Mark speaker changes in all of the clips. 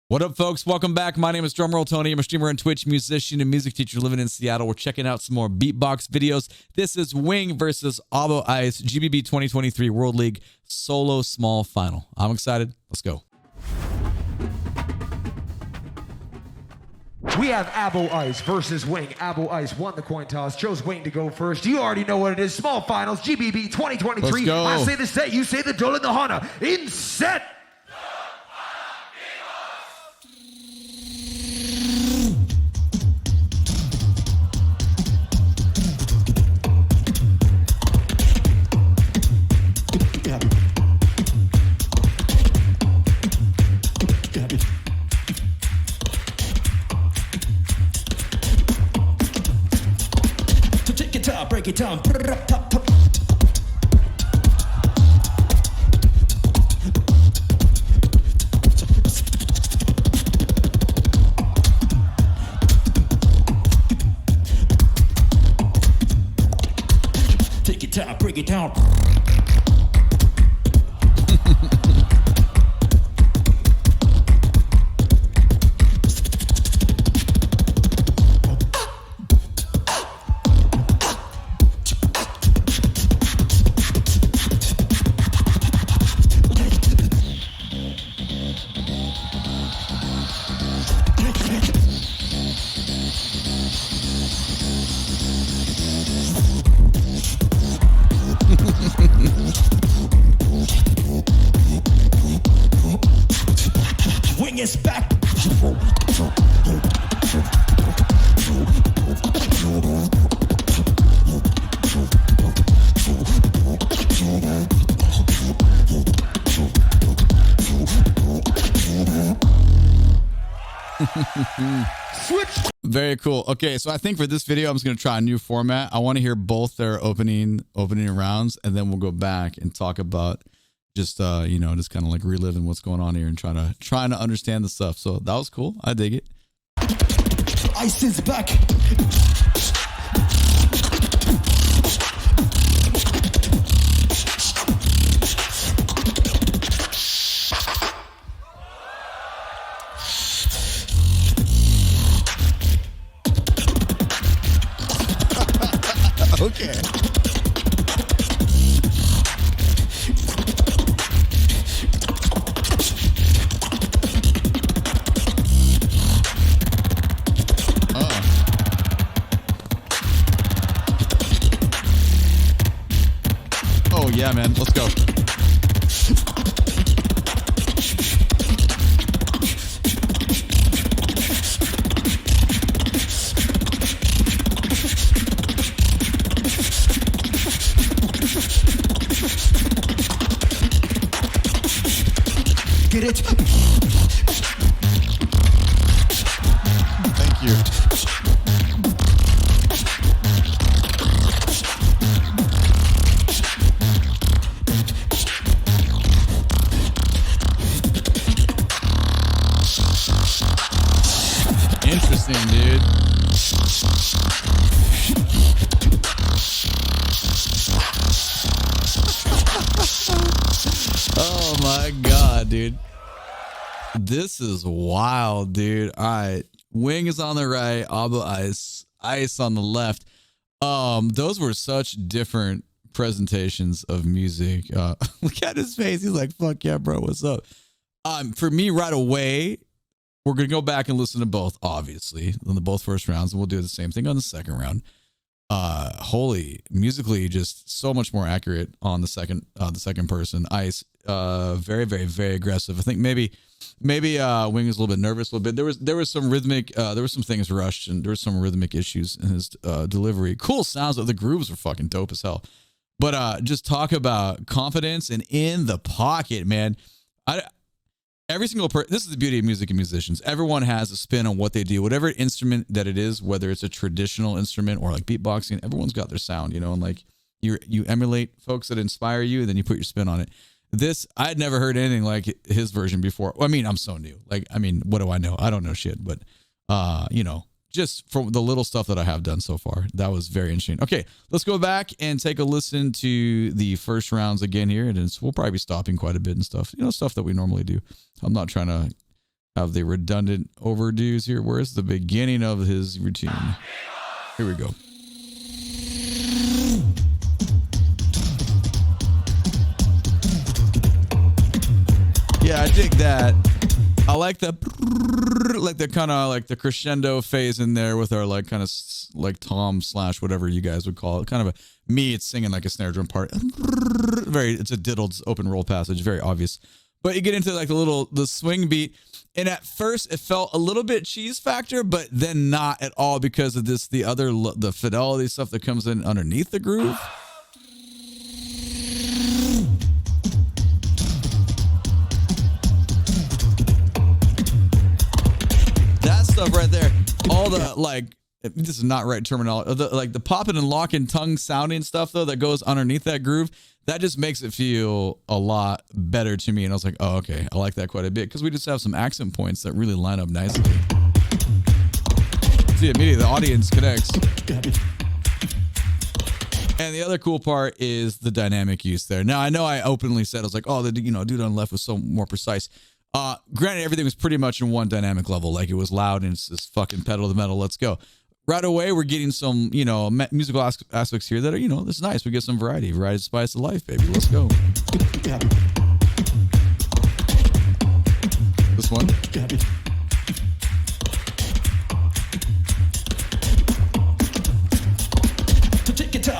Speaker 1: What up, folks? Welcome back. My name is DrumRollTony. I'm a streamer and Twitch musician and music teacher living in Seattle. We're checking out some more beatbox videos. This is Wing versus Abo Ice, GBB 2023 World League Solo Small Final. I'm excited. Let's go.
Speaker 2: We have Abo Ice versus Wing. Abo Ice won the coin toss, chose Wing to go first. You already know what it is. Small finals, GBB 2023.
Speaker 1: Let's go.
Speaker 2: I say the set, you say the dole and the hana. In set.
Speaker 3: Break it down. Take it down, break it down. Wing is back.
Speaker 2: Switch.
Speaker 1: Very cool. Okay, so I think for this video, I'm just going to try a new format. I want to hear both their opening rounds, and then we'll go back and talk about just, you know, just kind of like reliving what's going on here and trying to understand the stuff. So that was cool. I dig it.
Speaker 3: Ice is back.
Speaker 1: Okay. Oh yeah, man. Let's go.
Speaker 3: Get it?
Speaker 1: Thank you. Interesting, dude. Oh my God, dude. This is wild, dude. All right. Wing is on the right, Abo Ice on the left. Those were such different presentations of music. Look at his face. He's like, fuck yeah, bro. What's up? For me right away, we're going to go back and listen to both, obviously, on the both first rounds, and we'll do the same thing on the second round. Musically, just so much more accurate on the second person. Ice, very, very, very aggressive. I think maybe Wing was a little bit nervous, a little bit. There was some rhythmic, there were some things rushed, and there were some rhythmic issues in his delivery. Cool sounds, the grooves were fucking dope as hell. But just talk about confidence and in the pocket, man. Every single person, this is the beauty of music and musicians. Everyone has a spin on what they do, whatever instrument that it is, whether it's a traditional instrument or like beatboxing, everyone's got their sound, you know, and like you emulate folks that inspire you, and then you put your spin on it. This, I had never heard anything like his version before. I mean, I'm so new. Like, I mean, what do I know? I don't know shit, but, you know, just from the little stuff that I have done so far, that was very interesting. Okay, let's go back and take a listen to the first rounds again here. And we'll probably be stopping quite a bit and stuff, you know, stuff that we normally do. I'm not trying to have the redundant overdues here. Where's the beginning of his routine? Here we go. Yeah, I dig that. I like the kind of like the crescendo phase in there with our like kind of like tom / whatever you guys would call it. Kind of a me, it's singing like a snare drum part. It's a diddled open roll passage, very obvious. But you get into like the swing beat, and at first it felt a little bit cheese factor, but then not at all because of the fidelity stuff that comes in underneath the groove. That stuff right there, all the like, this is not right terminology, the popping and locking tongue sounding stuff though that goes underneath that groove, that just makes it feel a lot better to me. And I was like, oh, okay, I like that quite a bit because we just have some accent points that really line up nicely. See, immediately the audience connects. And the other cool part is the dynamic use there. Now, I know I openly said, I was like, oh, the dude on the left was so more precise. Granted, everything was pretty much in one dynamic level. Like it was loud and it's this fucking pedal to the metal. Let's go. Right away, we're getting some, musical aspects here that are, this is nice. We get some variety. Variety is the spice of life, baby. Let's go. This one.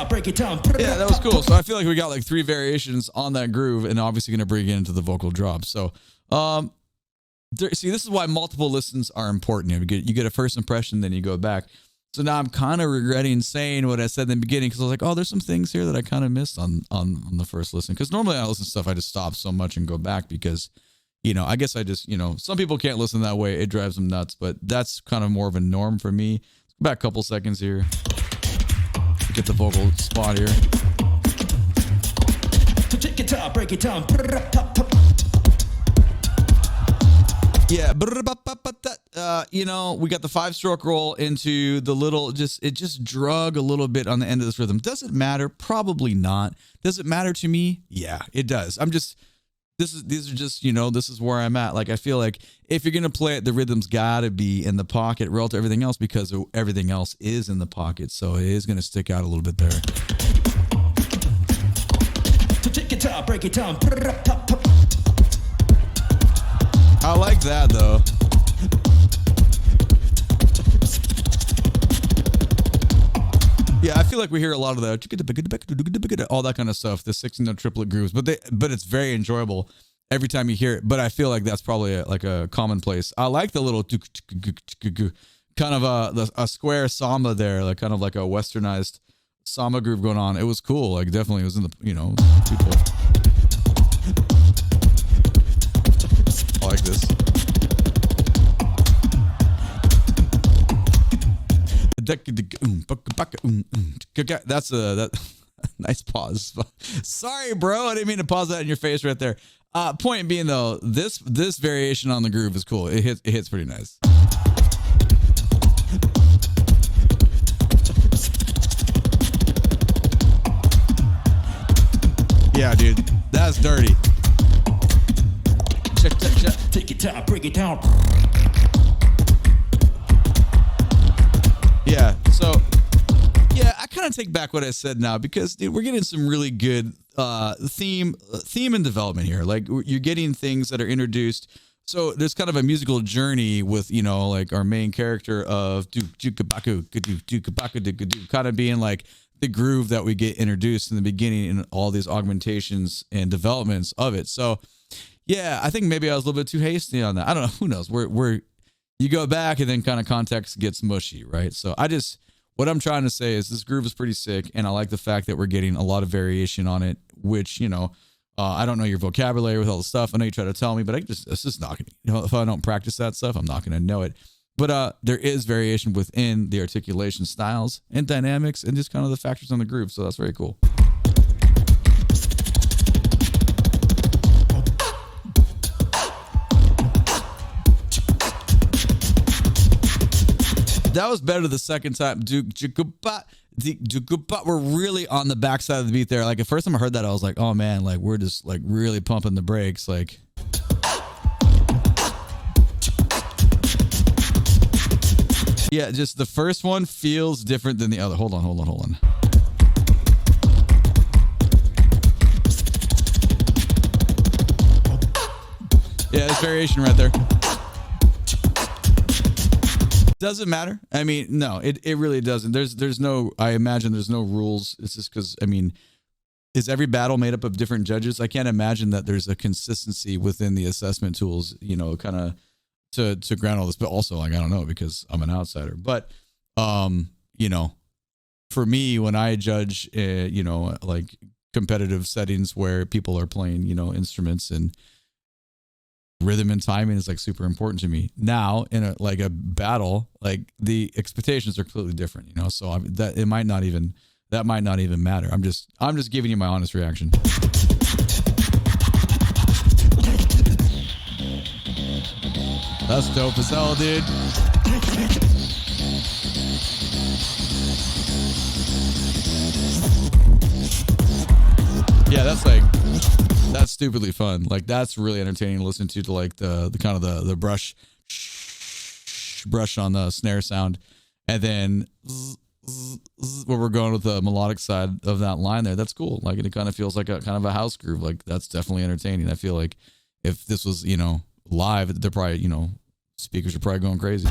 Speaker 3: Break it down.
Speaker 1: Yeah, that was cool. So I feel like we got like 3 variations on that groove and obviously going to bring it into the vocal drop. So, see, this is why multiple listens are important. You get a first impression, then you go back. So now I'm kind of regretting saying what I said in the beginning because I was like, oh, there's some things here that I kind of missed on the first listen. Because normally I listen to stuff, I just stop so much and go back because, I guess I just, some people can't listen that way. It drives them nuts, but that's kind of more of a norm for me. Let's go back a couple seconds here. Get the vocal spot here.
Speaker 3: Take it down, break it down.
Speaker 1: Yeah, we got the 5-stroke roll into the little, it just drug a little bit on the end of this rhythm. Does it matter? Probably not. Does it matter to me? Yeah, it does. These are just, this is where I'm at. Like, I feel like if you're going to play it, the rhythm's got to be in the pocket relative to everything else because everything else is in the pocket. So it is going to stick out a little bit there.
Speaker 3: Take it down, break it down.
Speaker 1: I like that though. Yeah, I feel like we hear a lot of that, all that kind of stuff, the 16-note triplet grooves, but it's very enjoyable every time you hear it. But I feel like that's probably a commonplace. I like the little kind of a square samba there, like kind of like a westernized samba groove going on. It was cool. Like definitely it was in the people. I like this. That's a nice pause. Sorry, bro. I didn't mean to pause that in your face right there. Point being though, this variation on the groove is cool. It hits pretty nice. Yeah, dude, that's dirty. Check.
Speaker 3: Take it down, break it down.
Speaker 1: Yeah, so, yeah, I kind of take back what I said now because, dude, we're getting some really good theme and development here. Like, you're getting things that are introduced. So there's kind of a musical journey with, like our main character of kind of being like the groove that we get introduced in the beginning and all these augmentations and developments of it. So, yeah, I think maybe I was a little bit too hasty on that. I don't know. Who knows? You go back and then kind of context gets mushy, right? So what I'm trying to say is this groove is pretty sick, and I like the fact that we're getting a lot of variation on it, which, I don't know your vocabulary with all the stuff. I know you try to tell me, but it's just not going to, if I don't practice that stuff, I'm not going to know it. But there is variation within the articulation styles and dynamics and just kind of the factors on the groove. So that's very cool. That was better the second time. We're really on the backside of the beat there. Like, the first time I heard that, I was like, oh man, like we're just like really pumping the brakes. Like, Yeah, just the first one feels different than the other. Hold on. Yeah, there's variation right there. Doesn't matter. I mean, no, it really doesn't. There's no, I imagine there's no rules. It's just because, I mean, is every battle made up of different judges? I can't imagine that there's a consistency within the assessment tools, you know, kind of to ground all this. But also, like, I don't know, because I'm an outsider. But, you know, for me, when I judge, you know, like competitive settings where people are playing, you know, instruments, and rhythm and timing is like super important to me. Now in a battle, like the expectations are completely different, you know. So that might not even matter. I'm just giving you my honest reaction. That's dope as hell, dude. Yeah, that's stupidly fun. Like, that's really entertaining to listen to like the kind of the brush on the snare sound, and then where we're going with the melodic side of that line there. That's cool. Like, it kind of feels like a kind of a house groove. Like, that's definitely entertaining. I feel like if this was, you know, live, they're probably, you know, speakers are probably going crazy.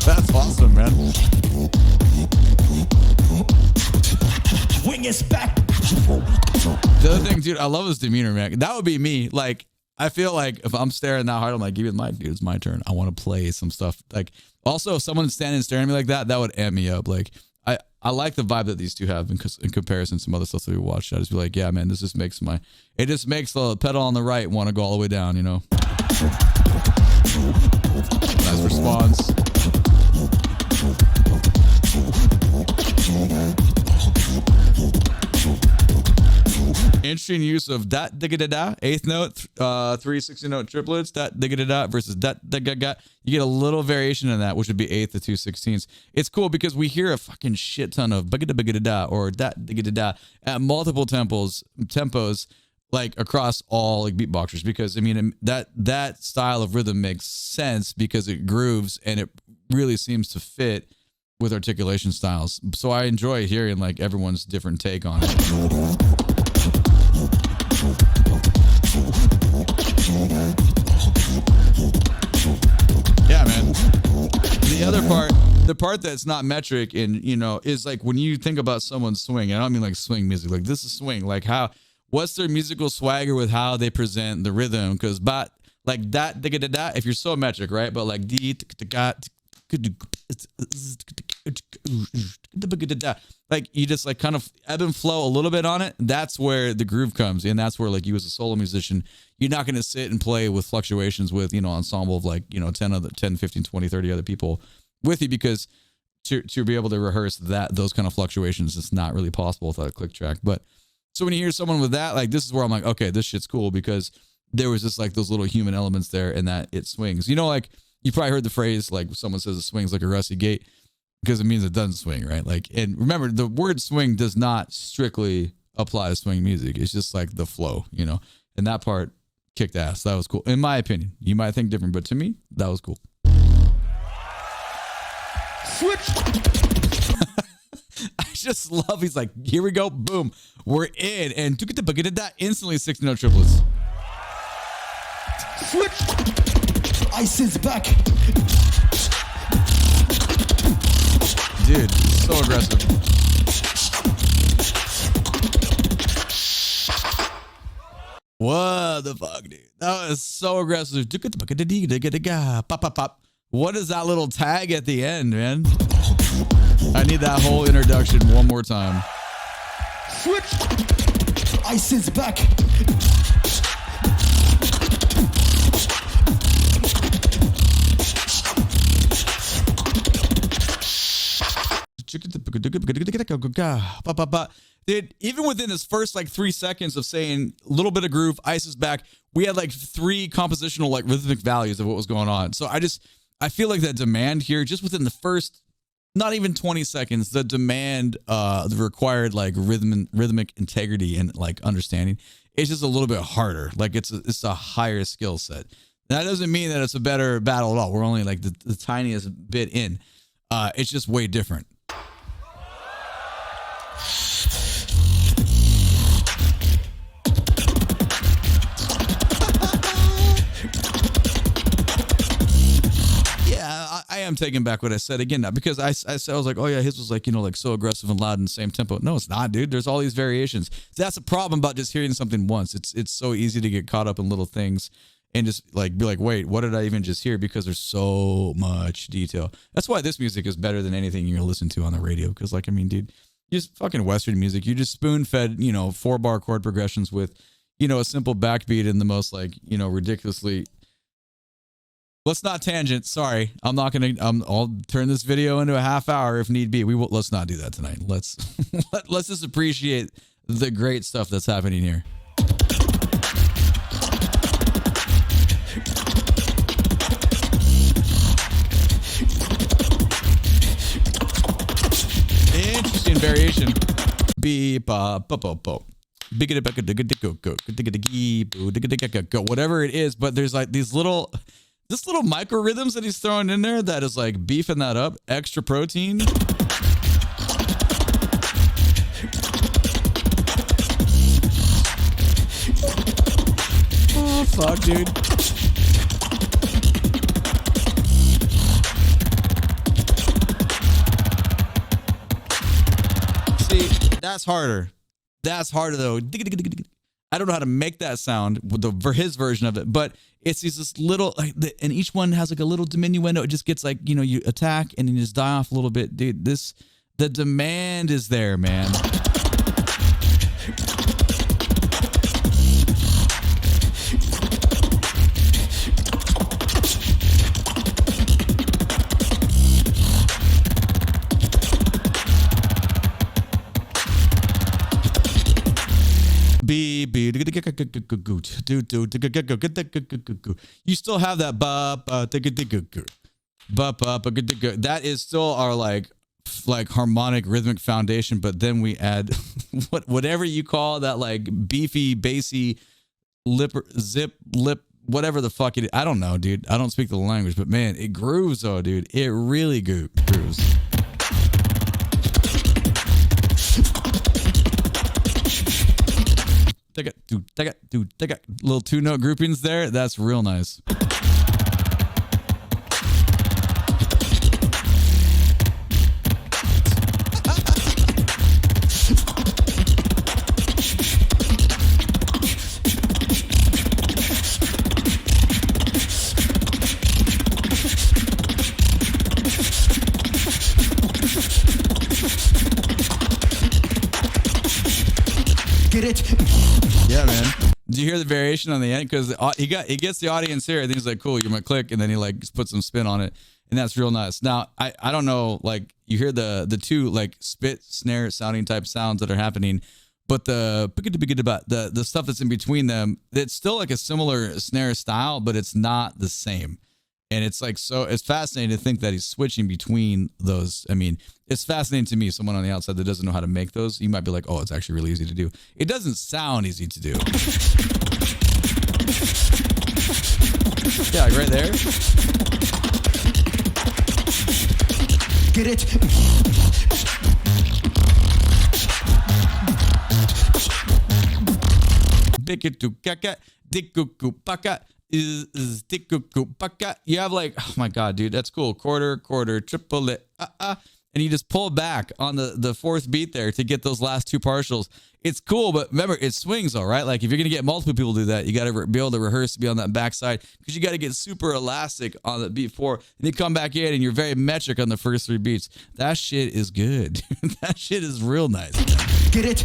Speaker 1: That's awesome, man.
Speaker 3: Wing is back.
Speaker 1: The other thing, dude, I love his demeanor, man. That would be me. Like, I feel like if I'm staring that hard, I'm like, give me the mic, dude. It's my turn. I want to play some stuff. Like, also, if someone's standing and staring at me like that, that would amp me up. Like, I like the vibe that these two have in comparison to some other stuff that we watched. I just be like, yeah, man, this just makes the pedal on the right want to go all the way down, you know? Nice response. Interesting use of dat digga da da, eighth note, 3 60-note triplets, dat digga da da versus dat digga ga. You get a little variation in that, which would be eighth to 2/16. It's cool because we hear a fucking shit ton of digga da da or dat digga da da at multiple tempos, like across all like beatboxers, because I mean that style of rhythm makes sense because it grooves and it really seems to fit with articulation styles. So I enjoy hearing like everyone's different take on it. Yeah, man. The other part, the part that's not metric and, you know, is like when you think about someone's swing, and I don't mean like swing music, like this is swing, like what's their musical swagger with how they present the rhythm? Because like that, if you're so metric, right? But like like you just like kind of ebb and flow a little bit on it. That's where the groove comes, and that's where like you as a solo musician, you're not going to sit and play with fluctuations with, you know, ensemble of like, you know, 10, 15, 20, 30 other people with you, because to be able to rehearse those kind of fluctuations, it's not really possible without a click track. But so when you hear someone with that, like this is where I'm like, okay, this shit's cool, because there was just like those little human elements there, and that it swings. You know, like you probably heard the phrase like someone says it swings like a rusty gate, because it means it doesn't swing, right? Like, and remember, the word swing does not strictly apply to swing music. It's just like the flow, you know, and that part kicked ass. That was cool. In my opinion, you might think different, but to me, that was cool.
Speaker 2: Switch.
Speaker 1: I just love, he's like, here we go. Boom. We're in. And instantly 60-note triplets.
Speaker 2: Switch.
Speaker 3: Ice is back.
Speaker 1: Dude, so aggressive. What the fuck, dude? That was so aggressive. Pop, pop, pop. What is that little tag at the end, man? I need that whole introduction one more time.
Speaker 2: Switch.
Speaker 3: Ice is back.
Speaker 1: Dude, even within this first like 3 seconds of saying a little bit of groove, ice is back, we had like 3 compositional like rhythmic values of what was going on. So I feel like that demand here, just within the first not even 20 seconds, the demand, the required like rhythmic integrity and like understanding, it's just a little bit harder. Like it's a higher skill set. That doesn't mean that it's a better battle at all. We're only like the tiniest bit in. It's just way different. Yeah, I am taking back what I said again now, because I said, I was like, oh yeah, his was like, you know, like so aggressive and loud in the same tempo. No, it's not, dude. There's all these variations. So that's the problem about just hearing something once. It's so easy to get caught up in little things and just like be like, wait, what did I even just hear? Because there's so much detail. That's why this music is better than anything you're gonna listen to on the radio. Because like, I mean, dude, just fucking Western music. You just spoon fed, you know, 4-bar chord progressions with, you know, a simple backbeat and the most like, you know, ridiculously. Let's not tangent. Sorry, I'm not gonna. I'll turn this video into a half hour if need be. We will. Let's not do that tonight. Let's let's just appreciate the great stuff that's happening here. Interesting variation. Beep bop bop bop bop. Whatever it is, but there's like these little. This little micro rhythms that he's throwing in there that is like beefing that up. Extra protein. Oh, fuck, dude. See, that's harder. That's harder, though. I don't know how to make that sound for his version of it, but it's this little, like, and each one has like a little diminuendo. It just gets like, you know, you attack and then you just die off a little bit. Dude, the demand is there, man. You still have that that is still our like harmonic rhythmic foundation, but then we add whatever you call that, like beefy bassy lip whatever the fuck it is. I don't know, dude. I don't speak the language, but man, it grooves though, dude. It really grooves. Little 2-note groupings there. That's real nice.
Speaker 3: Get it?
Speaker 1: Yeah, man. Did you hear the variation on the end? Because he gets the audience here, and he's like, cool, you're my click, and then he like puts some spin on it, and that's real nice. Now, I don't know, like you hear the two like spit snare sounding type sounds that are happening, but the stuff that's in between them, it's still like a similar snare style, but it's not the same. And it's like, so it's fascinating to think that he's switching between those. I mean, it's fascinating to me, someone on the outside that doesn't know how to make those. You might be like, oh, it's actually really easy to do. It doesn't sound easy to do. Yeah, like right there.
Speaker 3: Get it?
Speaker 1: You have like, oh my god, dude, that's cool. Quarter, triple it, and you just pull back on the fourth beat there to get those last two partials. It's cool, but remember, it swings all right. Like if you're gonna get multiple people to do that, you got to be able to rehearse to be on that backside, because you got to get super elastic on the beat 4, and you come back in and you're very metric on the first 3 beats. That shit is good. That shit is real nice.
Speaker 3: Get it?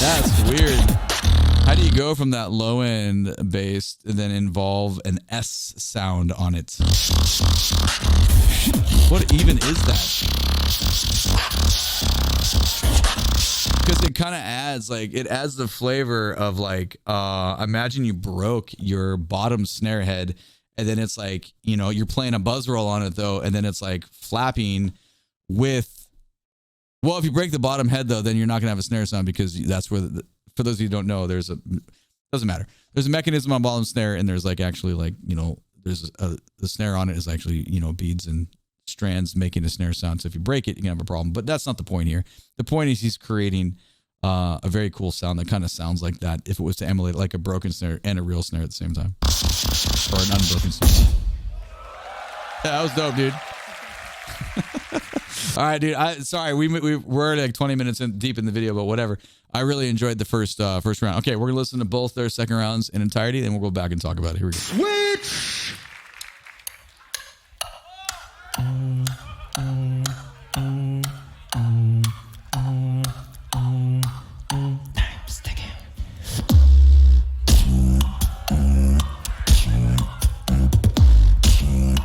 Speaker 1: That's weird. How do you go from that low end bass and then involve an S sound on it? What even is that? Because it kind of adds the flavor of like, imagine you broke your bottom snare head and then it's like, you know, you're playing a buzz roll on it though. And then it's like flapping with, well, if you break the bottom head though, then you're not gonna have a snare sound because that's where, for those of you who don't know, doesn't matter. There's a mechanism on bottom snare and there's like actually like, you know, there's the snare on it is actually, you know, beads and strands making a snare sound. So if you break it, you can have a problem, but that's not the point here. The point is he's creating a very cool sound that kind of sounds like that if it was to emulate like a broken snare and a real snare at the same time, or an unbroken snare. Yeah, that was dope, dude. All right, dude. Sorry, we're like 20 minutes deep in the video, but whatever. I really enjoyed the first round. Okay, we're gonna listen to both their second rounds in entirety, then we'll go back and talk about it. Here we go.
Speaker 2: Switch.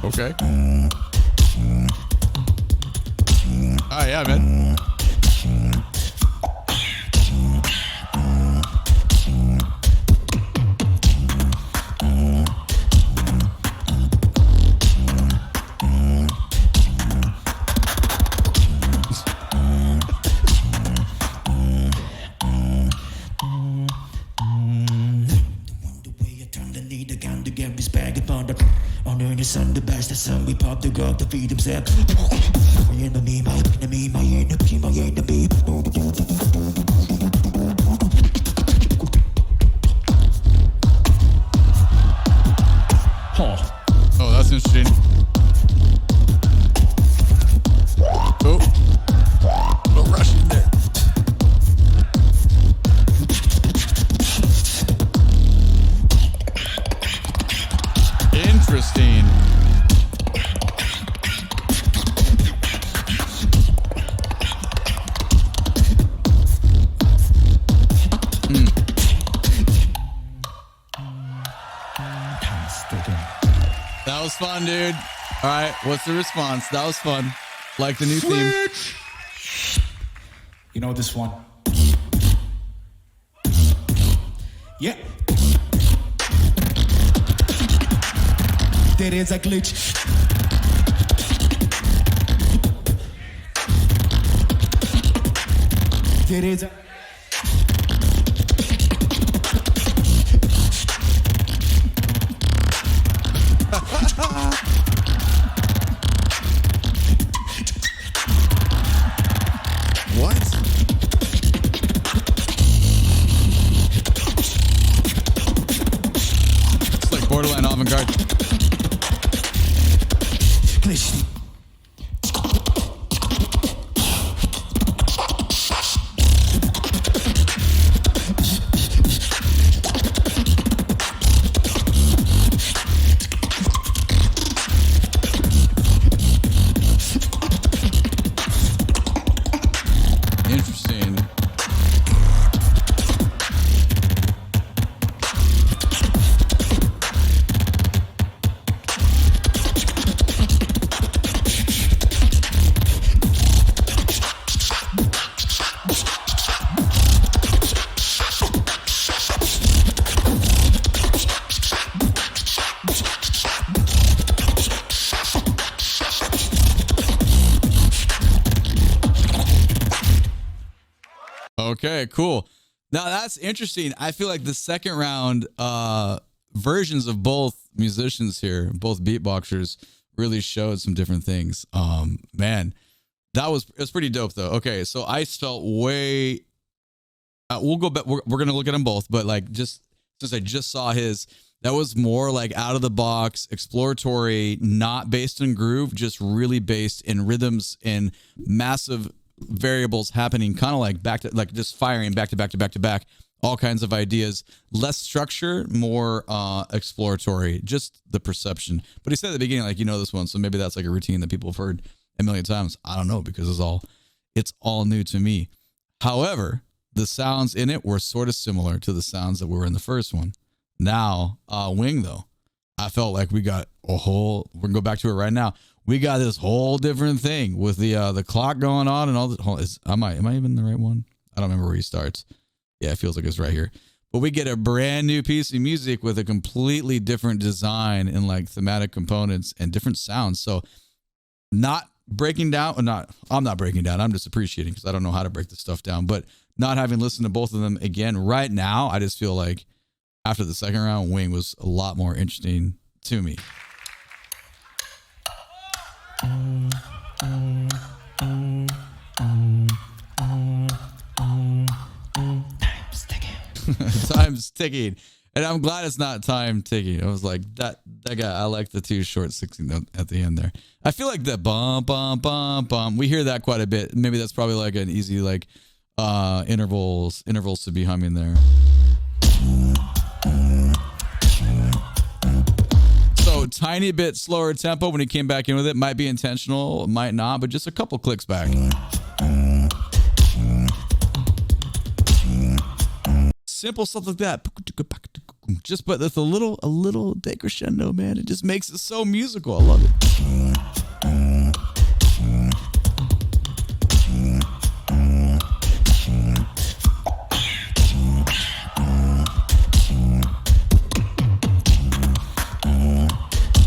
Speaker 1: Okay. Oh yeah, man.
Speaker 3: The best, the sun, we pop the god to feed himself. My enemy, my enemy, my enemy, my enemy.
Speaker 1: Oh, that's interesting. Oh, no rush in there. Interesting. That was fun, dude. All right, what's the response? That was fun. Like the new theme.
Speaker 3: You know this one. Yeah. There is a glitch. There is a...
Speaker 1: What? It's like borderline avant-garde.
Speaker 3: Glitch.
Speaker 1: Interesting. Okay, cool. Now that's interesting. I feel like the second round versions of both musicians here, both beatboxers, really showed some different things. Man, it was pretty dope though. Okay, so Ice felt way. We'll go back. We're gonna look at them both, but like just since I just saw his, that was more like out of the box, exploratory, not based in groove, just really based in rhythms and massive variables happening, kind of like back to like just firing back to back to back to back, all kinds of ideas, less structure, more exploratory, just the perception. But he said at the beginning, like, you know this one, so maybe that's like a routine that people have heard a million times. I don't know, because it's all new to me. However, the sounds in it were sort of similar to the sounds that were in the first one. Now, Wing though, I felt like we got a whole. We're gonna go back to it right now. We got this whole different thing with the clock going on and all the. Am I even in the right one? I don't remember where he starts. Yeah, it feels like it's right here. But we get a brand new piece of music with a completely different design and like thematic components and different sounds. So, not breaking down, or not. I'm not breaking down. I'm just appreciating because I don't know how to break this stuff down. But not having listened to both of them again right now, I just feel like after the second round, Wing was a lot more interesting to me. Time's ticking. And I'm glad it's not time ticking. I was like, that guy, I like the two short 16 at the end there. I feel like that bum, bum, bum, bum. We hear that quite a bit. Maybe that's probably like an easy, like, intervals to be humming there. So tiny bit slower tempo when he came back in with it. Might be intentional, might not, but just a couple clicks back. Simple stuff like that. Just but with a little decrescendo, man. It just makes it so musical. I love it.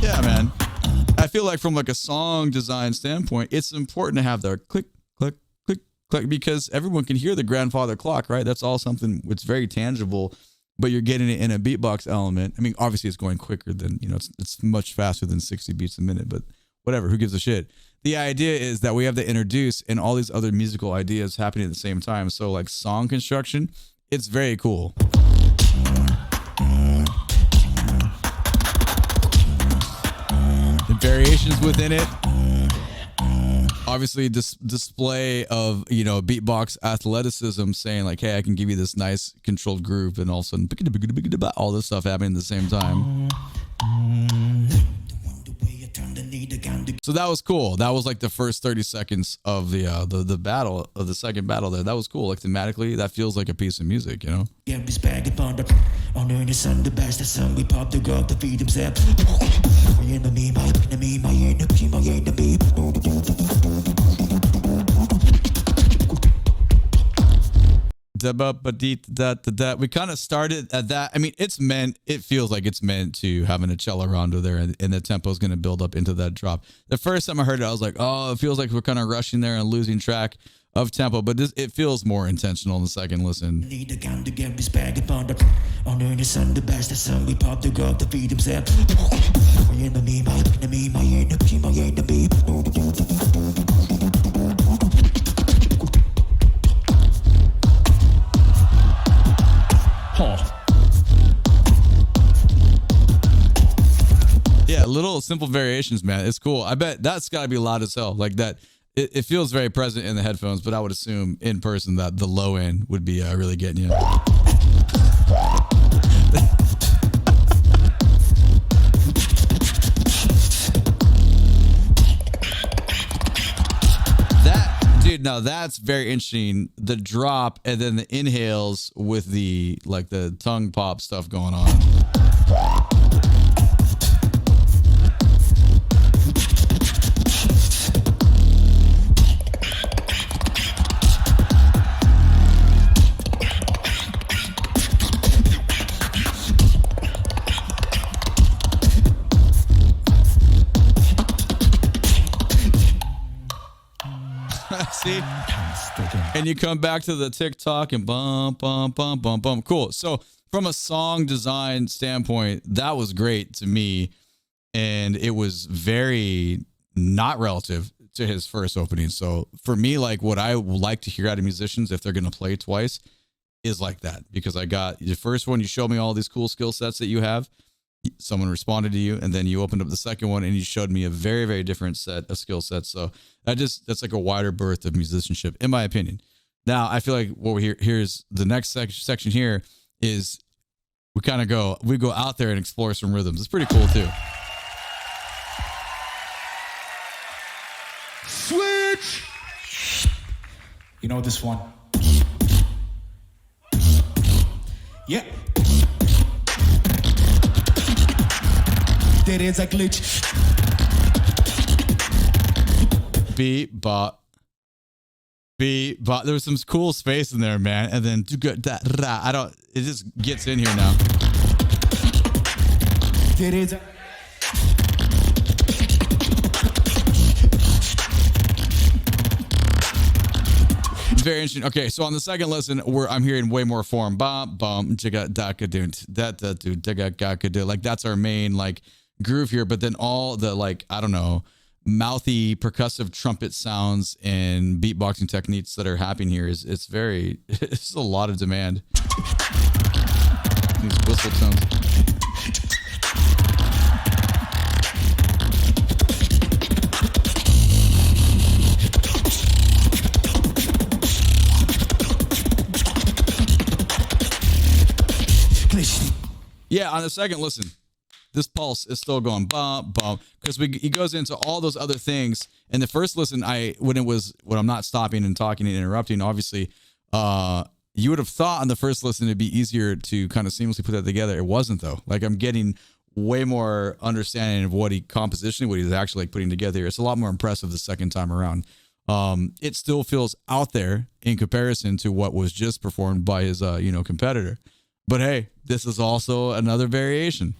Speaker 1: Yeah, man. I feel like from like a song design standpoint, it's important to have the click, click, click, click, because everyone can hear the grandfather clock, right? That's all something that's very tangible, but you're getting it in a beatbox element. I mean, obviously it's going quicker than, it's much faster than 60 beats a minute, but whatever, who gives a shit? The idea is that we have to introduce and all these other musical ideas happening at the same time. So like song construction, it's very cool. The variations within it, obviously display of beatbox athleticism, saying like, hey, I can give you this nice controlled groove, and all of a sudden all this stuff happening at the same time. So that was cool. That was like the first 30 seconds of the battle, of the second battle there. That was cool. Like thematically, that feels like a piece of music,
Speaker 3: Yeah, this bag upon the under the sun, the best the sun, we pop the girl to feed himself. My enemy, my enemy, my enemy, my enemy.
Speaker 1: We kind of started at that. I mean, it feels like it's meant to have an cello rondo there, and the tempo is going to build up into that drop. The first time I heard it, I was like, oh, it feels like we're kind of rushing there and losing track of tempo, but it feels more intentional in the second listen.
Speaker 3: Need a gun to get this bag upon the under the sun, the best the sun, we pop the girl to feed himself. My enemy, my enemy, my enemy, my enemy.
Speaker 1: Yeah, little simple variations, man. It's cool. I bet that's got to be loud as hell. Like that, it feels very present in the headphones, but I would assume in person that the low end would be really getting you. Dude, now that's very interesting. The drop and then the inhales with the tongue pop stuff going on. See? And you come back to the TikTok and bump, bump, bump, bump, bump. Cool. So from a song design standpoint, that was great to me. And it was very not relative to his first opening. So for me, like what I like to hear out of musicians, if they're going to play twice, is like that. Because I got the first one, you showed me all these cool skill sets that you have. Someone responded to you, and then you opened up the second one and you showed me a very, very different set of skill sets. So that's like a wider berth of musicianship, in my opinion. Now, I feel like what we here's the next section here is we go out there and explore some rhythms. It's pretty cool too.
Speaker 2: Switch.
Speaker 4: You know this one.
Speaker 3: Yeah. There is a glitch.
Speaker 1: Beatbox. There was some cool space in there, man. And then I don't. It just gets in here now.
Speaker 3: There is a.
Speaker 1: Very interesting. Okay, so on the second listen, I'm hearing way more form. Bum bum jigga dakadoont that do digga gakadu. Like that's our main like groove here. But then all the like I don't know mouthy percussive trumpet sounds and beatboxing techniques that are happening here is it's a lot of demand. These whistle tones. Yeah, on the second listen, this pulse is still going bum bum because he goes into all those other things. And the first listen, when I'm not stopping and talking and interrupting, obviously, you would have thought on the first listen it'd be easier to kind of seamlessly put that together. It wasn't though. Like I'm getting way more understanding of what he's actually like putting together. It's a lot more impressive the second time around. It still feels out there in comparison to what was just performed by his competitor. But hey, this is also another variation.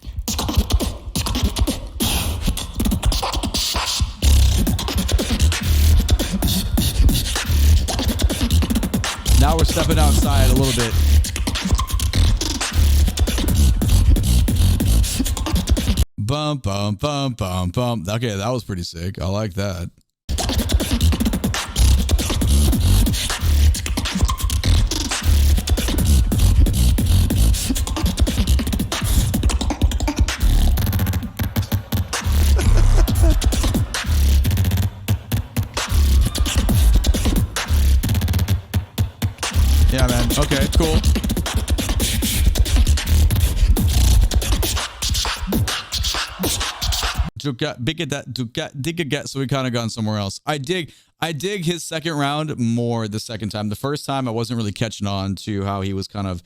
Speaker 1: Now we're stepping outside a little bit. Bum, bum, bum, bum, bum. Okay, that was pretty sick. I like that. Yeah, man. Okay, cool. So we kind of gone somewhere else. I dig his second round more the second time. The first time I wasn't really catching on to how he was kind of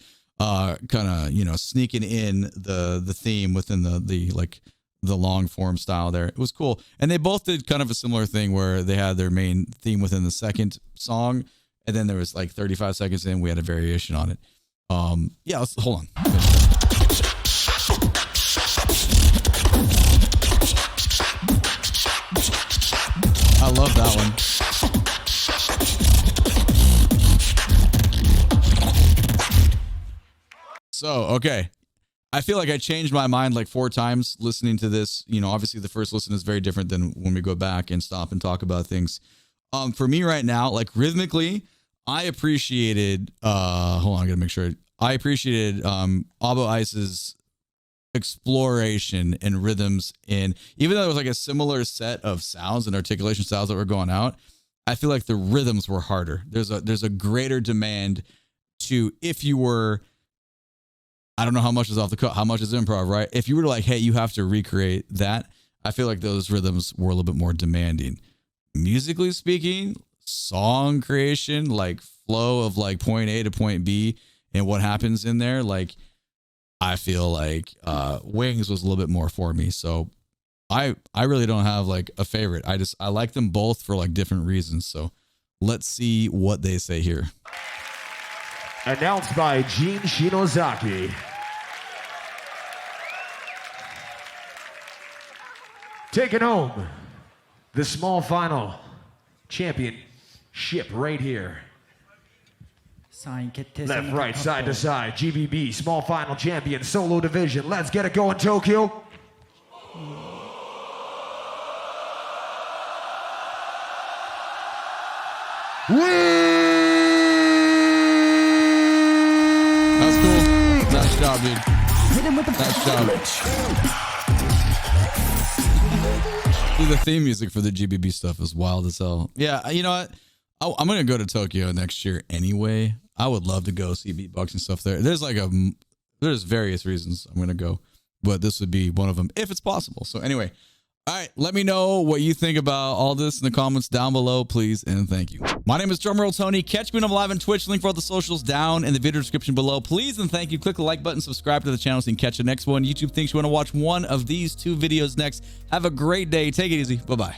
Speaker 1: sneaking in the theme within the long form style there. It was cool. And they both did kind of a similar thing where they had their main theme within the second song. And then there was like 35 seconds in, we had a variation on it. Yeah, let's hold on. I love that one. So, okay. I feel like I changed my mind like 4 times listening to this. Obviously the first listen is very different than when we go back and stop and talk about things. For me right now, like rhythmically, I appreciated, hold on, I gotta make sure. I appreciated Abo Ice's exploration and rhythms even though there was like a similar set of sounds and articulation styles that were going out, I feel like the rhythms were harder. There's a greater demand to, if you were, I don't know how much is off the cut, how much is improv, right? If you were like, hey, you have to recreate that, I feel like those rhythms were a little bit more demanding. Musically speaking, song creation, like flow of like point A to point B and what happens in there, like I feel like Wings was a little bit more for me. So I really don't have like a favorite. I like them both for like different reasons. So let's see what they say here.
Speaker 2: Announced by Gene Shinozaki. Taking home the small final championship right here. Left, right, side to side. GBB, small final champion, solo division. Let's get it going, Tokyo.
Speaker 1: That's cool. Nice job, dude. Nice job. Dude, the theme music for the GBB stuff is wild as hell. Yeah, you know what? I'm going to go to Tokyo next year anyway. I would love to go see beatboxing stuff there. There's various reasons I'm going to go, but this would be one of them if it's possible. So anyway, All right, let me know what you think about all this in the comments down below, please, and thank you. My name is DrumRollTony. Catch me when I'm live on Twitch. Link for all the socials down in the video description below. Please and thank you. Click the like button, subscribe to the channel so you can catch the next one. YouTube thinks you want to watch one of these 2 videos next. Have a great day. Take it easy. Bye-bye.